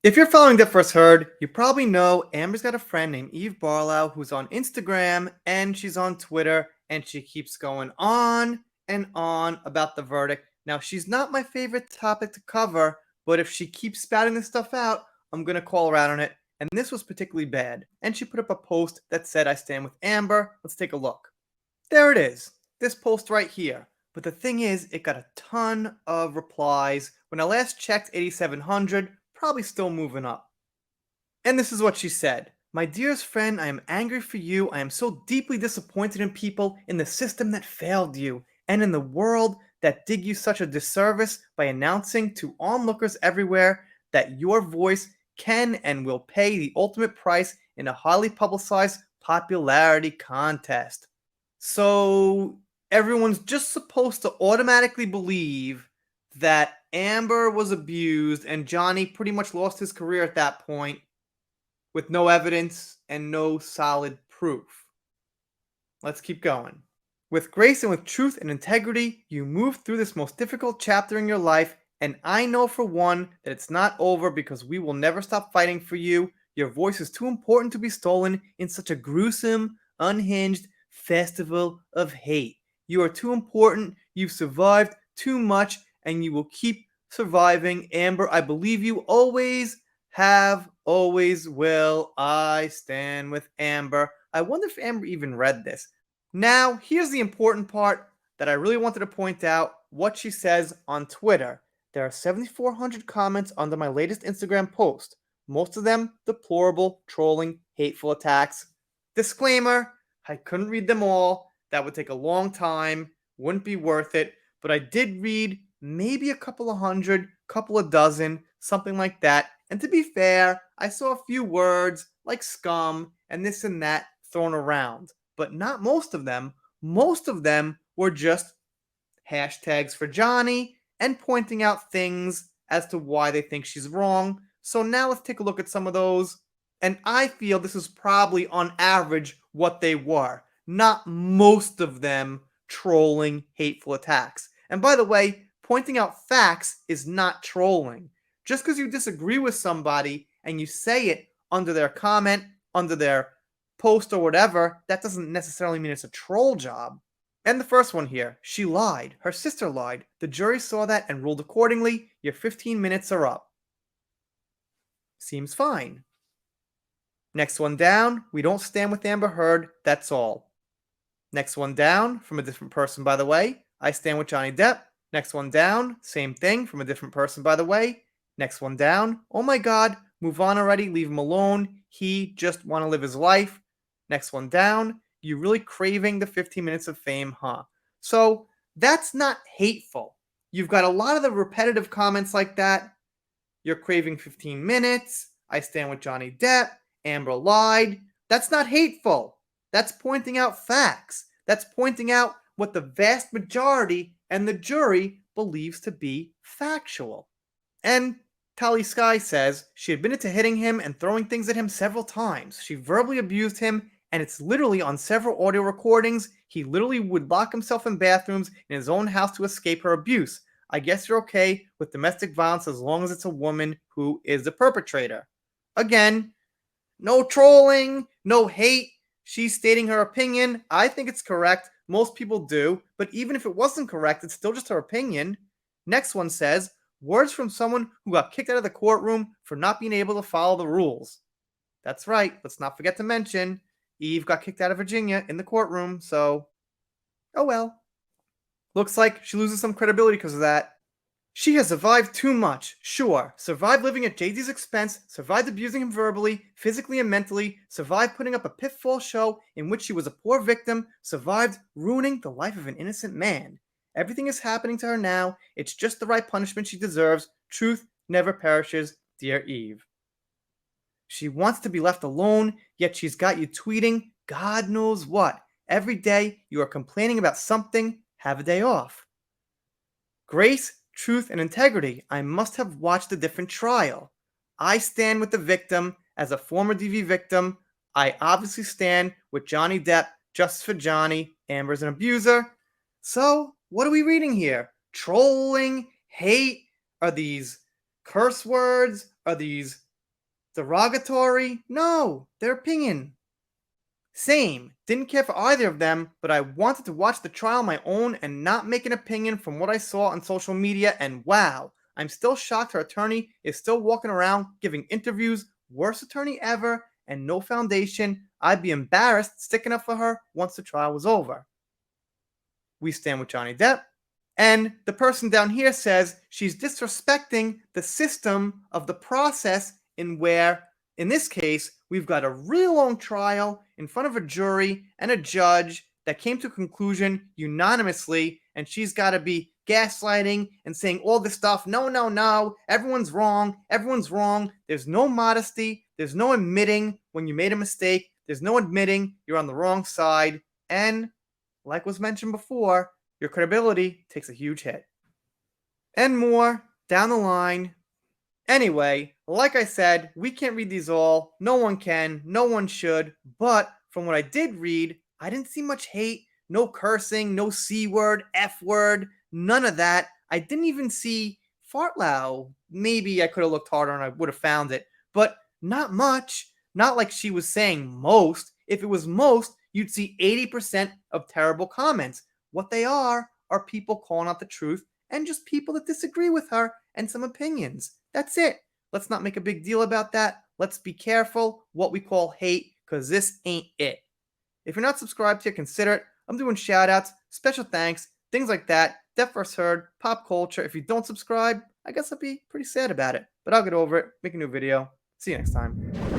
If you're following That First Heard, you probably know Amber's got a friend named Eve Barlow who's on Instagram and she's on Twitter and she keeps going on and on about the verdict. Now, she's not my favorite topic to cover, but if she keeps spouting this stuff out, I'm going to call her out on it. And this was particularly bad. And she put up a post that said, I stand with Amber. Let's take a look. There it is. This post right here. But the thing is, it got a ton of replies. When I last checked, 8,700, probably still moving up. And this is what she said. My dearest friend, I am angry for you. I am so deeply disappointed in people, in the system that failed you, and in the world that did you such a disservice by announcing to onlookers everywhere that your voice can and will pay the ultimate price in a highly publicized popularity contest. So everyone's just supposed to automatically believe that Amber was abused and Johnny pretty much lost his career at that point with no evidence and no solid proof. Let's keep going. With grace and with truth and integrity, you move through this most difficult chapter in your life, and I know for one that it's not over because we will never stop fighting for you. Your voice is too important to be stolen in such a gruesome, unhinged festival of hate. You are too important, you've survived too much, and you will keep surviving. Amber, I believe you always have, always will. I stand with Amber. I wonder if Amber even read this. Now, here's the important part that I really wanted to point out what she says on Twitter. There are 7,400 comments under my latest Instagram post, most of them deplorable, trolling, hateful attacks. Disclaimer, I couldn't read them all. That would take a long time, wouldn't be worth it, but I did read maybe a couple of hundred, couple of dozen, something like that. And to be fair, I saw a few words like scum and this and that thrown around, but not most of them. Most of them were just hashtags for Johnny and pointing out things as to why they think she's wrong. So now let's take a look at some of those. And I feel this is probably on average what they were. Not most of them trolling, hateful attacks. And by the way, pointing out facts is not trolling. Just because you disagree with somebody and you say it under their comment, under their post or whatever, that doesn't necessarily mean it's a troll job. And the first one here, she lied. Her sister lied. The jury saw that and ruled accordingly. Your 15 minutes are up. Seems fine. Next one down, we don't stand with Amber Heard, that's all. Next one down, from a different person by the way, I stand with Johnny Depp. Next one down, same thing, from a different person by the way. Next one down, oh my god, move on already, leave him alone. He just want to live his life. Next one down, you really craving the 15 minutes of fame, huh? So that's not hateful. You've got a lot of the repetitive comments like that. You're craving 15 minutes. I stand with Johnny Depp. Amber lied. That's not hateful. That's pointing out facts. That's pointing out what the vast majority and the jury believes to be factual. And Tali Sky says she admitted to hitting him and throwing things at him several times. She verbally abused him, and it's literally on several audio recordings. He literally would lock himself in bathrooms in his own house to escape her abuse. I guess you're okay with domestic violence as long as it's a woman who is the perpetrator. Again, no trolling, no hate. She's stating her opinion. I think it's correct. Most people do. But even if it wasn't correct, it's still just her opinion. Next one says, words from someone who got kicked out of the courtroom for not being able to follow the rules. That's right. Let's not forget to mention Eve got kicked out of Virginia in the courtroom, so oh well. Looks like she loses some credibility because of that. She has survived too much, sure. Survived living at Jay-Z's expense, survived abusing him verbally, physically and mentally, survived putting up a pitfall show in which she was a poor victim, survived ruining the life of an innocent man. Everything is happening to her now. It's just the right punishment she deserves. Truth never perishes, dear Eve. She wants to be left alone, yet she's got you tweeting God knows what. Every day you are complaining about something. Have a day off. Grace, truth, and integrity. I must have watched a different trial. I stand with the victim. As a former DV victim, I obviously stand with Johnny Depp. Justice for Johnny. Amber's an abuser. So, what are we reading here? Trolling? Hate? Are these curse words? Are these Derogatory? No, their opinion. Same. Didn't care for either of them, but I wanted to watch the trial on my own and not make an opinion from what I saw on social media, and wow, I'm still shocked her attorney is still walking around giving interviews, worst attorney ever, and no foundation. I'd be embarrassed sticking up for her once the trial was over. We stand with Johnny Depp. And the person down here says she's disrespecting the system of the process in where, in this case, we've got a real long trial in front of a jury and a judge that came to a conclusion unanimously, and she's got to be gaslighting and saying all this stuff. No, no, no, everyone's wrong. Everyone's wrong. There's no modesty. There's no admitting when you made a mistake. There's no admitting you're on the wrong side. And like was mentioned before, your credibility takes a huge hit. And more down the line. Anyway, like I said, we can't read these all. No one can. No one should. But from what I did read, I didn't see much hate. No cursing, no C word, F word, none of that. I didn't even see Fartlow. Maybe I could have looked harder and I would have found it. But not much. Not like she was saying most. If it was most, you'd see 80% of terrible comments. What they are people calling out the truth and just people that disagree with her and some opinions. That's it. Let's not make a big deal about that. Let's be careful what we call hate, because this ain't it. If you're not subscribed here, consider it. I'm doing shout outs, special thanks, things like that. Deaf First Heard, pop culture. If you don't subscribe, I guess I'll be pretty sad about it. But I'll get over it, make a new video. See you next time.